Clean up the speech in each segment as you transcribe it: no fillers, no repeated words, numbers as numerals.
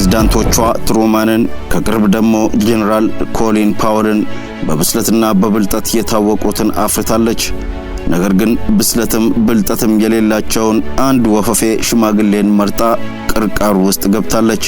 ፕሬዝዳንቶቿ ትሩማንን ከቅርብ ደግሞ ጄኔራል ኮሊን ፓወልን በብስለትና በብልጠት የታወቁትን አፍርታለች። ነገር ግን ብስለትም ብልጠትም የሌላቸውን አንድ ወፈፌ ሽማግሌን መርጣ ቅርቃር ውስጥ ገብታለች።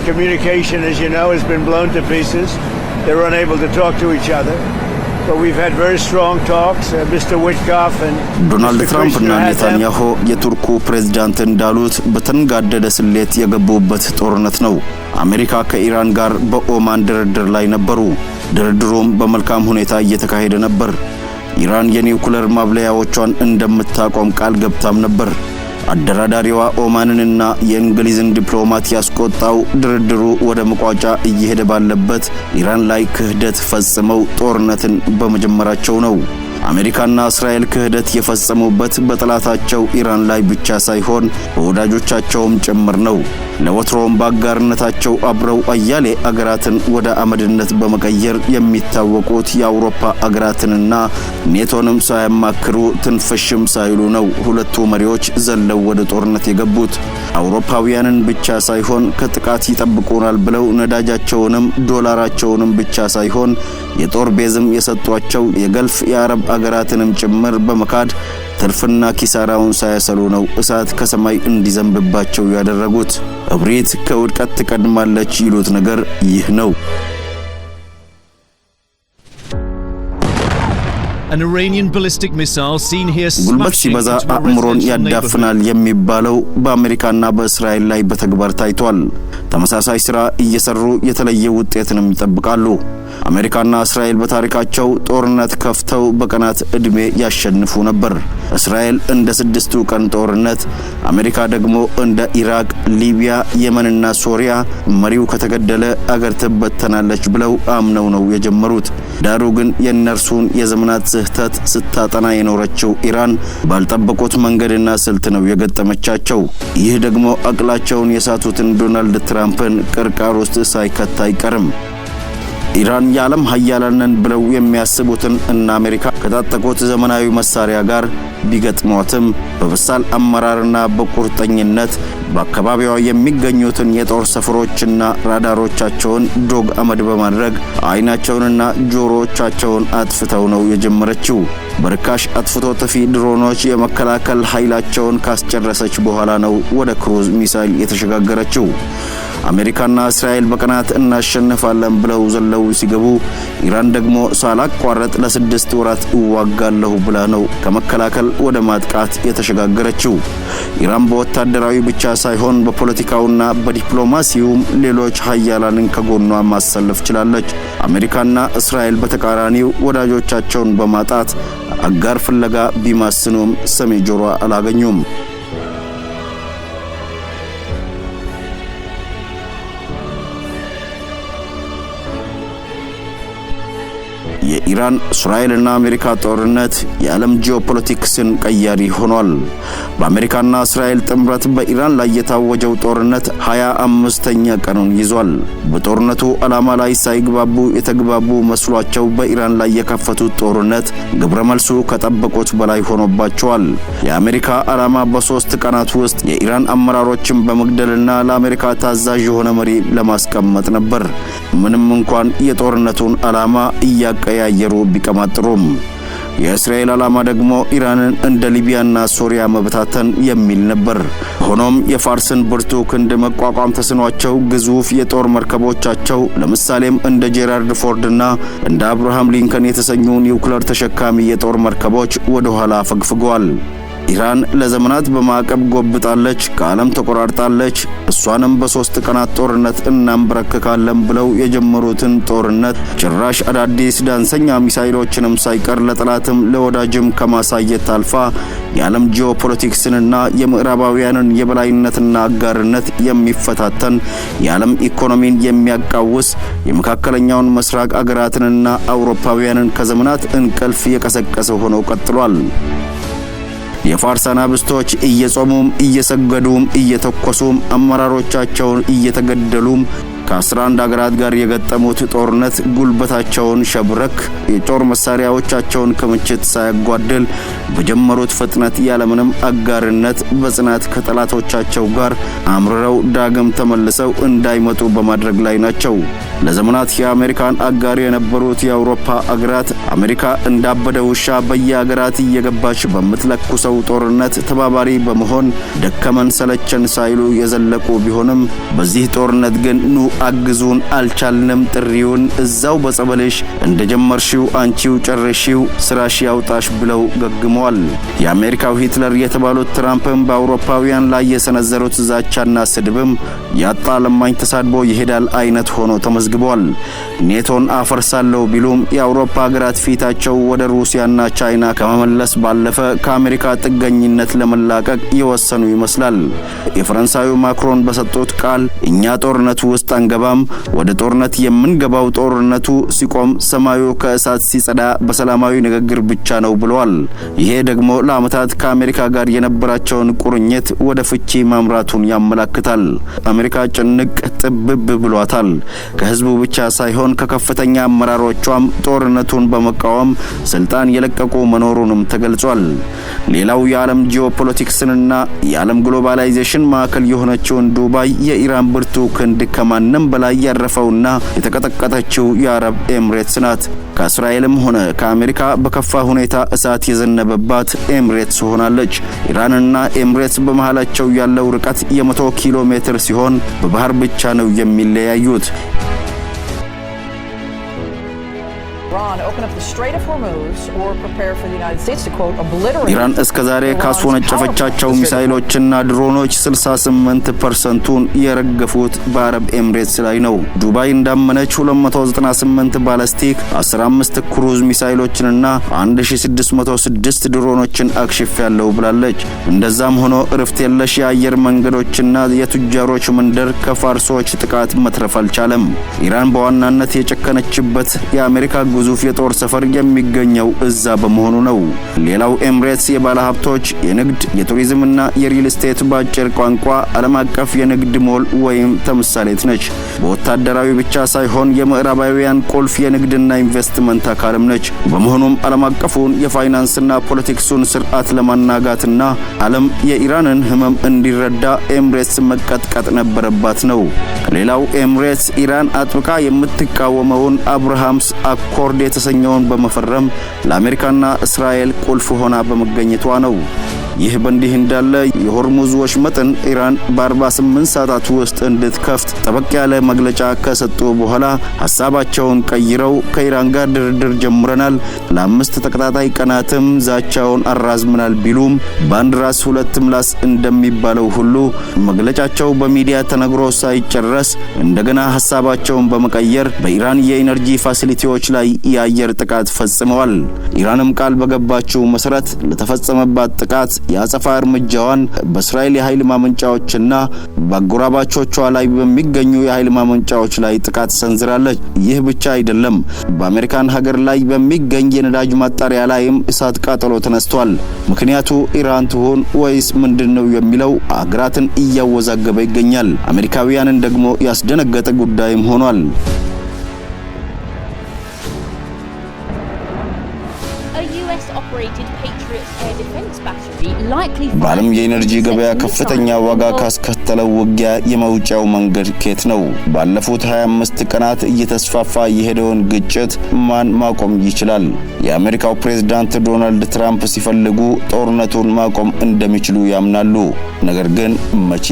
Communication, as you know, has been blown to pieces. They're unable to talk to each other. But we've had very strong talks. Mr. Witkoff and ዶናልድ ትራምፕ እና ኔታንያሁ የቱርኩ ፕሬዝዳንት እንዳሉት በተንጋደደ ስሌት የገቡበት ጦርነት ነው። አሜሪካ ከኢራን ጋር በኦማን ድርድር ላይ ነበሩ። ድርድሩም በመልካም ሁኔታ እየተካሄደ ነበር። ኢራን የኒውክሌር ማብለያዎቿን እንደምታቆም ቃል ገብታም ነበር። አደራዳሪዋ ኦማንንና የእንግሊዝን ዲፕሎማት ያስቆጣው ድርድሩ ወደ መቋጫ እየሄደ ባለበት ኢራን ላይ ክህደት ፈጽመው ጦርነትን በመጀመራቸው ነው። አሜሪካና እስራኤል ክህደት የፈጸሙበት በጠላታቸው ኢራን ላይ ብቻ ሳይሆን በወዳጆቻቸውም ጭምር ነው። ለወትሮም ባጋርነታቸው አብረው አያሌ አገራትን ወደ አመድነት በመቀየር የሚታወቁት የአውሮፓ አገራትንና ኔቶንም ሳያማክሩ ትንፍሽም ሳይሉ ነው ሁለቱ መሪዎች ዘለው ወደ ጦርነት የገቡት። አውሮፓውያንን ብቻ ሳይሆን ከጥቃት ይጠብቁናል ብለው ነዳጃቸውንም ዶላራቸውንም ብቻ ሳይሆን የጦር ቤዝም የሰጧቸው የገልፍ የአረብ አገራትንም ጭምር በመካድ ትርፍና ኪሳራውን ሳያሰሉ ነው እሳት ከሰማይ እንዲዘንብባቸው ያደረጉት። እብሪት ከውድቀት ትቀድማለች ይሉት ነገር ይህ ነው። An Iranian ballistic missile seen here ጉልበት ሲበዛ አእምሮን ያዳፍናል የሚባለው በአሜሪካና በእስራኤል ላይ በተግባር ታይቷል። ተመሳሳይ ስራ እየሰሩ የተለየ ውጤትንም ይጠብቃሉ። አሜሪካና እስራኤል በታሪካቸው ጦርነት ከፍተው በቀናት እድሜ ያሸንፉ ነበር። እስራኤል እንደ 6ቱ ቀን ጦርነት፣ አሜሪካ ደግሞ እንደ ኢራቅ፣ ሊቢያ፣ የመንና ሶሪያ መሪው ከተገደለ አገር ትበተናለች ብለው አምነው ነው የጀመሩት። ዳሩ ግን የነርሱን የዘመናት ስህተት ስታጠና የኖረችው ኢራን ባልጠበቁት መንገድና ስልት ነው የገጠመቻቸው። ይህ ደግሞ አቅላቸውን የሳቱትን ዶናልድ ትራምፕን ቅርቃር ውስጥ ሳይከት አይቀርም። ኢራን የዓለም ሀያላንን ብለው የሚያስቡትን እና አሜሪካ ከታጠቁት ዘመናዊ መሳሪያ ጋር ቢገጥሟትም በበሳል አመራርና በቁርጠኝነት በአካባቢዋ የሚገኙትን የጦር ሰፈሮችና ራዳሮቻቸውን ዶግ አመድ በማድረግ አይናቸውንና ጆሮዎቻቸውን አጥፍተው ነው የጀመረችው። በርካሽ አጥፍቶ ጠፊ ድሮኖች የመከላከል ኃይላቸውን ካስጨረሰች በኋላ ነው ወደ ክሩዝ ሚሳይል የተሸጋገረችው። አሜሪካና እስራኤል በቀናት እናሸንፋለን ብለው ዘለው ሲገቡ ኢራን ደግሞ ሳላቋረጥ ለ6 ወራት እዋጋለሁ ብላ ነው ከመከላከል ወደ ማጥቃት የተሸጋገረችው። ኢራን በወታደራዊ ብቻ ሳይሆን በፖለቲካውና በዲፕሎማሲውም ሌሎች ሀያላንን ከጎኗ ማሰለፍ ችላለች። አሜሪካና እስራኤል በተቃራኒው ወዳጆቻቸውን በማጣት አጋር ፍለጋ ቢማስኑም ሰሚ ጆሮ አላገኙም። የኢራን እስራኤልና አሜሪካ ጦርነት የዓለም ጂኦፖለቲክስን ቀያሪ ሆኗል። በአሜሪካና እስራኤል ጥምረት በኢራን ላይ የታወጀው ጦርነት 25ኛ ቀኑን ይዟል። በጦርነቱ ዓላማ ላይ ሳይግባቡ የተግባቡ መስሏቸው በኢራን ላይ የከፈቱት ጦርነት ግብረ መልሱ ከጠበቁት በላይ ሆኖባቸዋል። የአሜሪካ ዓላማ በ3 ቀናት ውስጥ የኢራን አመራሮችን በመግደልና ለአሜሪካ ታዛዥ የሆነ መሪ ለማስቀመጥ ነበር። ምንም እንኳን የጦርነቱን ዓላማ እያቀያየሩ ቢቀማጥሩም የእስራኤል ዓላማ ደግሞ ኢራንን እንደ ሊቢያና ሶሪያ መበታተን የሚል ነበር። ሆኖም የፋርስን ብርቱ ክንድ መቋቋም ተስኗቸው ግዙፍ የጦር መርከቦቻቸው ለምሳሌም እንደ ጄራርድ ፎርድና እንደ አብርሃም ሊንከን የተሰኙ ኒውክሌር ተሸካሚ የጦር መርከቦች ወደ ኋላ ፈግፍገዋል። ኢራን ለዘመናት በማዕቀብ ጎብጣለች፣ ከዓለም ተቆራርጣለች። እሷንም በ3 ቀናት ጦርነት እናንበረክካለን ብለው የጀመሩትን ጦርነት ጭራሽ አዳዲስ ዳንሰኛ ሚሳይሎችንም ሳይቀር ለጠላትም ለወዳጅም ከማሳየት አልፋ የዓለም ጂኦፖለቲክስንና የምዕራባውያንን የበላይነትና አጋርነት የሚፈታተን የዓለም ኢኮኖሚን የሚያቃውስ የመካከለኛውን ምስራቅ አገራትንና አውሮፓውያንን ከዘመናት እንቅልፍ የቀሰቀሰ ሆኖ ቀጥሏል። የፋርስ አናብስቶች እየጾሙም እየሰገዱም እየተኮሱም አመራሮቻቸውን እየተገደሉም ከ11 ሀገራት ጋር የገጠሙት ጦርነት ጉልበታቸውን ሸብረክ የጦር መሳሪያዎቻቸውን ክምችት ሳያጓድል በጀመሩት ፍጥነት ያለምንም አጋርነት በጽናት ከጠላቶቻቸው ጋር አምርረው ዳግም ተመልሰው እንዳይመጡ በማድረግ ላይ ናቸው። ለዘመናት የአሜሪካን አጋር የነበሩት የአውሮፓ አገራት አሜሪካ እንዳበደ ውሻ በየአገራት እየገባች በምትለኩሰው ጦርነት ተባባሪ በመሆን ደከመን ሰለቸን ሳይሉ የዘለቁ ቢሆንም በዚህ ጦርነት ግን ኑ አግዙን አልቻልንም ጥሪውን እዛው በጸበልሽ እንደጀመርሽው አንቺው ጨርሺው ስራሽ ያውጣሽ ብለው ገግመዋል። የአሜሪካው ሂትለር የተባሉት ትራምፕም በአውሮፓውያን ላይ የሰነዘሩት ዛቻና ስድብም ያጣ ለማኝ ተሳድቦ ይሄዳል አይነት ሆኖ ተመዝግቧል። ኔቶን አፈርሳለሁ ቢሉም የአውሮፓ ሀገራት ፊታቸው ወደ ሩሲያና ቻይና ከመመለስ ባለፈ ከአሜሪካ ጥገኝነት ለመላቀቅ የወሰኑ ይመስላል። የፈረንሳዩ ማክሮን በሰጡት ቃል እኛ ጦርነቱ ውስጥ አንገባም፣ ወደ ጦርነት የምንገባው ጦርነቱ ሲቆም ሰማዩ ከእሳት ሲጸዳ በሰላማዊ ንግግር ብቻ ነው ብለዋል። ይሄ ደግሞ ለዓመታት ከአሜሪካ ጋር የነበራቸውን ቁርኝት ወደ ፍቺ ማምራቱን ያመለክታል። አሜሪካ ጭንቅ ጥብብ ብሏታል። ከህዝቡ ብቻ ሳይሆን ከከፍተኛ አመራሮቿም ጦርነቱን በመቃወም ስልጣን የለቀቁ መኖሩንም ተገልጿል። ሌላው የዓለም ጂኦፖለቲክስንና የዓለም ግሎባላይዜሽን ማዕከል የሆነችውን ዱባይ የኢራን ብርቱ ክንድ ከማንም በላይ ያረፈውና የተቀጠቀጠችው የአረብ ኤምሬትስ ናት። ከእስራኤልም ሆነ ከአሜሪካ በከፋ ሁኔታ እሳት የዘነበባት ኤምሬትስ ሆናለች። ኢራንና ኤምሬትስ በመሃላቸው ያለው ርቀት የ100 ኪሎ ሜትር ሲሆን በባህር ብቻ ነው የሚለያዩት። ኢራን እስከዛሬ ካስወነጨፈቻቸው ሚሳኤሎችና ድሮኖች 68%ን የረገፉት በአረብ ኤምሬትስ ላይ ነው። ዱባይ እንዳመነች 298 ባላስቲክ 15 ክሩዝ ሚሳኤሎችንና 1606 ድሮኖችን አክሽፌያለሁ ብላለች። እንደዛም ሆኖ እረፍት የለሽ የአየር መንገዶችና የቱጃሮች መንደር ከፋርሶች ጥቃት መትረፍ አልቻለም። ኢራን በዋናነት የጨከነችበት የአሜሪካ ግዙፍ የጦር ሰፈር የሚገኘው እዛ በመሆኑ ነው። ሌላው ኤምሬትስ የባለ ሀብቶች የንግድ የቱሪዝምና የሪል ስቴት ባጭር ቋንቋ ዓለም አቀፍ የንግድ ሞል ወይም ተምሳሌት ነች። በወታደራዊ ብቻ ሳይሆን የምዕራባውያን ቁልፍ የንግድና ኢንቨስትመንት አካልም ነች። በመሆኑም ዓለም አቀፉን የፋይናንስና ፖለቲክሱን ስርዓት ለማናጋትና ዓለም የኢራንን ህመም እንዲረዳ ኤምሬትስ መቀጥቀጥ ነበረባት ነው። ሌላው ኤምሬትስ ኢራን አጥብቃ የምትቃወመውን አብርሃምስ አኮርድ የተሰኘውን በመፈረም ለአሜሪካና እስራኤል ቁልፍ ሆና በመገኘቷ ነው። ይህ በእንዲህ እንዳለ የሆርሙዝ ወሽመጥን ኢራን በ48 ሰዓታት ውስጥ እንድትከፍት ጠበቅ ያለ መግለጫ ከሰጡ በኋላ ሐሳባቸውን ቀይረው ከኢራን ጋር ድርድር ጀምረናል፣ ለ5 ተከታታይ ቀናትም ዛቻውን አራዝመናል ቢሉም በአንድ ራስ ሁለት ምላስ እንደሚባለው ሁሉ መግለጫቸው በሚዲያ ተነግሮ ሳይጨረስ እንደገና ሐሳባቸውን በመቀየር በኢራን የኢነርጂ ፋሲሊቲዎች ላይ የአየር ጥቃት ፈጽመዋል። ኢራንም ቃል በገባችው መሰረት ለተፈጸመባት ጥቃት የአጸፋ እርምጃዋን በእስራኤል የኃይል ማመንጫዎችና በአጎራባቾቿ ላይ በሚገኙ የኃይል ማመንጫዎች ላይ ጥቃት ሰንዝራለች። ይህ ብቻ አይደለም። በአሜሪካን ሀገር ላይ በሚገኝ የነዳጅ ማጣሪያ ላይም እሳት ቃጠሎ ተነስቷል። ምክንያቱ ኢራን ትሆን ወይስ ምንድነው የሚለው አገራትን እያወዛገበ ይገኛል። አሜሪካውያንን ደግሞ ያስደነገጠ ጉዳይም ሆኗል። በዓለም የኢነርጂ ገበያ ከፍተኛ ዋጋ ካስከተለው ውጊያ የመውጫው መንገድ ከየት ነው? ባለፉት 25 ቀናት እየተስፋፋ የሄደውን ግጭት ማን ማቆም ይችላል? የአሜሪካው ፕሬዝዳንት ዶናልድ ትራምፕ ሲፈልጉ ጦርነቱን ማቆም እንደሚችሉ ያምናሉ። ነገር ግን መቼ?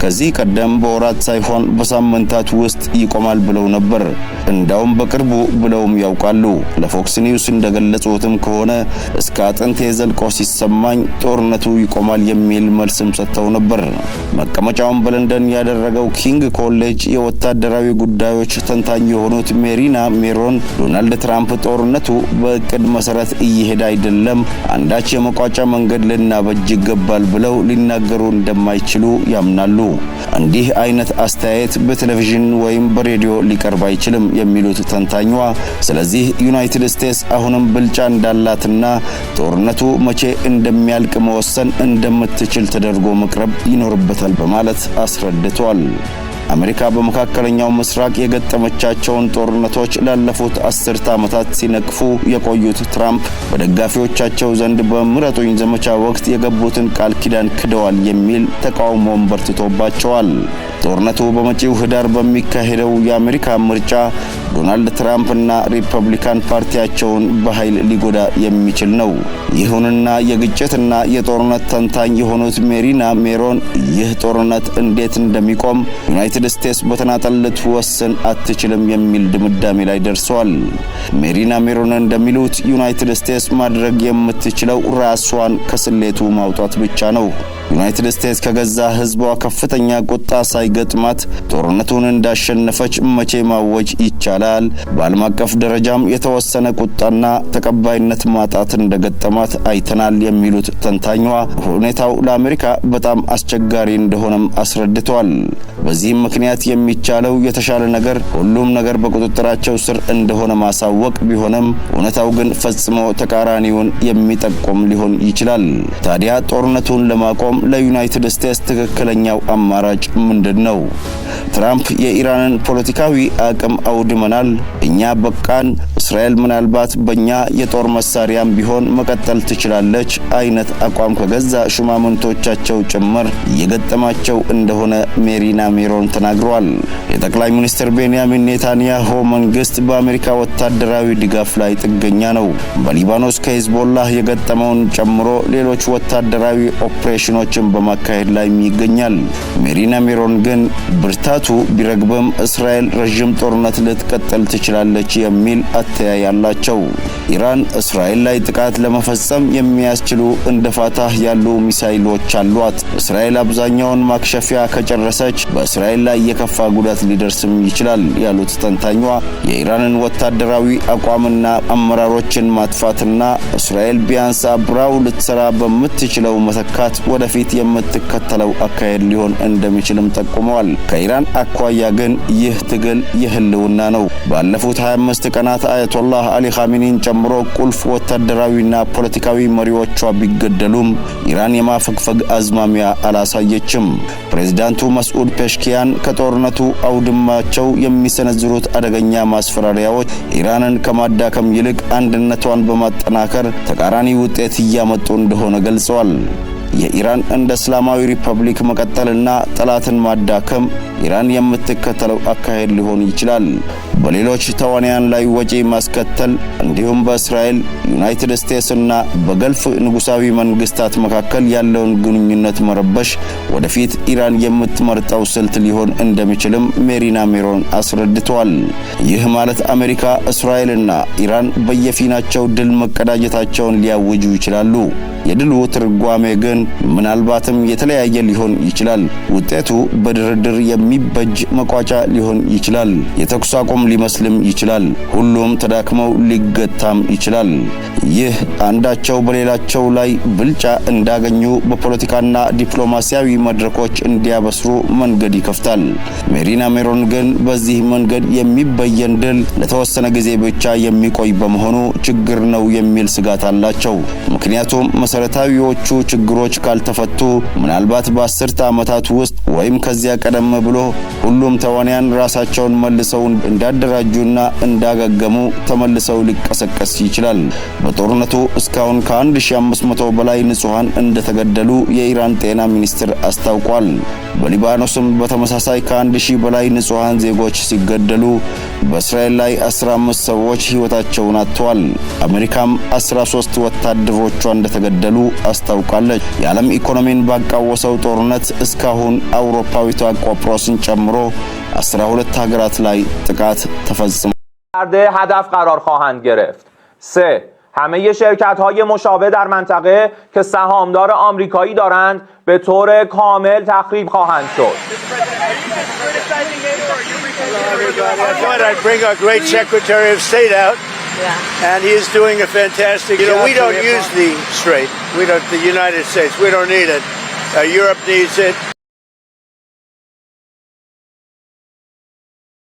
ከዚህ ቀደም በወራት ሳይሆን በሳምንታት ውስጥ ይቆማል ብለው ነበር። እንዳውም በቅርቡ ብለውም ያውቃሉ። ለፎክስ ኒውስ እንደገለጹትም ከሆነ እስከ አጥንቴ ዘልቆ ሲሰማኝ ጦርነቱ ይቆማል የሚል መልስም ሰጥተው ነበር። መቀመጫውን በለንደን ያደረገው ኪንግ ኮሌጅ የወታደራዊ ጉዳዮች ተንታኝ የሆኑት ሜሪና ሜሮን ዶናልድ ትራምፕ ጦርነቱ በእቅድ መሰረት እየሄደ አይደለም፣ አንዳች የመቋጫ መንገድ ልናበጅ ይገባል ብለው ሊናገሩ እንደማይችሉ ያምናሉ። እንዲህ አይነት አስተያየት በቴሌቪዥን ወይም በሬዲዮ ሊቀርብ አይችልም የሚሉት ተንታኟ፣ ስለዚህ ዩናይትድ ስቴትስ አሁንም ብልጫ እንዳላትና ጦርነቱ መቼ እንደሚያልቅ መወሰን እንደምትችል ተደርጎ መቅረብ ይኖርበታል በማለት አስረድቷል። አሜሪካ በመካከለኛው ምስራቅ የገጠመቻቸውን ጦርነቶች ላለፉት 10 ዓመታት ሲነቅፉ የቆዩት ትራምፕ በደጋፊዎቻቸው ዘንድ በምረጡኝ ዘመቻ ወቅት የገቡትን ቃል ኪዳን ክደዋል የሚል ተቃውሞም በርትቶባቸዋል። ጦርነቱ በመጪው ህዳር በሚካሄደው የአሜሪካ ምርጫ ዶናልድ ትራምፕ እና ሪፐብሊካን ፓርቲያቸውን በኃይል ሊጎዳ የሚችል ነው። ይሁንና የግጭትና የጦርነት ተንታኝ የሆኑት ሜሪና ሜሮን ይህ ጦርነት እንዴት እንደሚቆም ዩናይትድ ስቴትስ በተናጠል ልትወስን አትችልም የሚል ድምዳሜ ላይ ደርሰዋል። ሜሪና ሜሮን እንደሚሉት ዩናይትድ ስቴትስ ማድረግ የምትችለው ራሷን ከስሌቱ ማውጣት ብቻ ነው። ዩናይትድ ስቴትስ ከገዛ ህዝቧ ከፍተኛ ቁጣ ሳይገጥማት ጦርነቱን እንዳሸነፈች መቼ ማወጅ ይቻላል? በዓለም አቀፍ ደረጃም የተወሰነ ቁጣና ተቀባይነት ማጣት እንደገጠማት አይተናል የሚሉት ተንታኟ ሁኔታው ለአሜሪካ በጣም አስቸጋሪ እንደሆነም አስረድተዋል። በዚህም ምክንያት የሚቻለው የተሻለ ነገር ሁሉም ነገር በቁጥጥራቸው ስር እንደሆነ ማሳወቅ ቢሆንም እውነታው ግን ፈጽሞ ተቃራኒውን የሚጠቁም ሊሆን ይችላል። ታዲያ ጦርነቱን ለማቆም ለዩናይትድ ስቴትስ ትክክለኛው አማራጭ ምንድነው? ትራምፕ የኢራንን ፖለቲካዊ አቅም አውድመናል፣ እኛ በቃን፣ እስራኤል ምናልባት በእኛ የጦር መሳሪያም ቢሆን መቀጠል ትችላለች አይነት አቋም ከገዛ ሹማምንቶቻቸው ጭምር እየገጠማቸው እንደሆነ ሜሪና ሜሮን ተናግረዋል። የጠቅላይ ሚኒስትር ቤንያሚን ኔታንያሁ መንግስት በአሜሪካ ወታደራዊ ድጋፍ ላይ ጥገኛ ነው። በሊባኖስ ከሂዝቦላህ የገጠመውን ጨምሮ ሌሎች ወታደራዊ ኦፕሬሽኖችን በማካሄድ ላይ ይገኛል። ሜሪና ሜሮን ግን ብርታቱ ቢረግብም እስራኤል ረጅም ጦርነት ልትቀጥል ትችላለች የሚል አተያይ አላቸው። ኢራን እስራኤል ላይ ጥቃት ለመፈጸም የሚያስችሉ እንደ ፋታህ ያሉ ሚሳይሎች አሏት። እስራኤል አብዛኛውን ማክሸፊያ ከጨረሰች በእስራኤል ላይ የከፋ ጉዳት ሊደርስም ይችላል ያሉት ተንታኟ የኢራንን ወታደራዊ አቋምና አመራሮችን ማጥፋትና እስራኤል ቢያንስ አብራው ልትሰራ በምትችለው መተካት ወደፊት የምትከተለው አካሄድ ሊሆን እንደሚችልም ጠቁመዋል። ከኢራን አኳያ ግን ይህ ትግል የህልውና ነው። ባለፉት 25 ቀናት አያቶላህ አሊ ኻሜኒን ጨምሮ ቁልፍ ወታደራዊና ፖለቲካዊ መሪዎቿ ቢገደሉም ኢራን የማፈግፈግ አዝማሚያ አላሳየችም። ፕሬዝዳንቱ መስዑድ ፔሽኪያን ከጦርነቱ አውድማቸው የሚሰነዝሩት አደገኛ ማስፈራሪያዎች ኢራንን ከማዳከም ይልቅ አንድነቷን በማጠናከር ተቃራኒ ውጤት እያመጡ እንደሆነ ገልጸዋል። የኢራን እንደ እስላማዊ ሪፐብሊክ መቀጠልና ጠላትን ማዳከም ኢራን የምትከተለው አካሄድ ሊሆን ይችላል። በሌሎች ተዋንያን ላይ ወጪ ማስከተል እንዲሁም በእስራኤል ዩናይትድ ስቴትስ እና በገልፍ ንጉሳዊ መንግስታት መካከል ያለውን ግንኙነት መረበሽ ወደፊት ኢራን የምትመርጠው ስልት ሊሆን እንደሚችልም ሜሪና ሜሮን አስረድተዋል። ይህ ማለት አሜሪካ፣ እስራኤልና ኢራን በየፊናቸው ድል መቀዳጀታቸውን ሊያውጁ ይችላሉ። የድሉ ትርጓሜ ግን ምናልባትም የተለያየ ሊሆን ይችላል። ውጤቱ በድርድር የሚበጅ መቋጫ ሊሆን ይችላል። የተኩስ አቁም ሊመስልም ይችላል። ሁሉም ተዳክመው ሊገታም ይችላል። ይህ አንዳቸው በሌላቸው ላይ ብልጫ እንዳገኙ በፖለቲካና ዲፕሎማሲያዊ መድረኮች እንዲያበስሩ መንገድ ይከፍታል። ሜሪና ሜሮን ግን በዚህ መንገድ የሚበየን ድል ለተወሰነ ጊዜ ብቻ የሚቆይ በመሆኑ ችግር ነው የሚል ስጋት አላቸው። ምክንያቱም መሰረታዊዎቹ ችግሮች ካልተፈቱ ምናልባት በ10 ዓመታት ውስጥ ወይም ከዚያ ቀደም ብሎ ሁሉም ተዋንያን ራሳቸውን መልሰው እንዳደራጁና እንዳገገሙ ተመልሰው ሊቀሰቀስ ይችላል። በጦርነቱ እስካሁን ከ1500 በላይ ንጹሃን እንደተገደሉ የኢራን ጤና ሚኒስቴር አስታውቋል። በሊባኖስም በተመሳሳይ ከ1000 በላይ ንጹሃን ዜጎች ሲገደሉ በእስራኤል ላይ 15 ሰዎች ሕይወታቸውን አጥተዋል። አሜሪካም 13 ወታደሮቿ እንደተገደሉ አስታውቃለች። የዓለም ኢኮኖሚን ባቃወሰው ጦርነት እስካሁን አውሮፓዊቷ ቆጵሮስን ጨምሮ 12 ሀገራት ላይ ጥቃት ተፈጽሟል። هدف قرار خواهند گرفت. 3. همه شرکت‌های مشابه در منطقه که سهامدار آمریکایی دارند به طور کامل تخریب خواهند شد. I thought I'd bring our great Secretary of State out. And he is doing a fantastic job. We don't use the Strait. The United States. We don't need it. Europe needs it.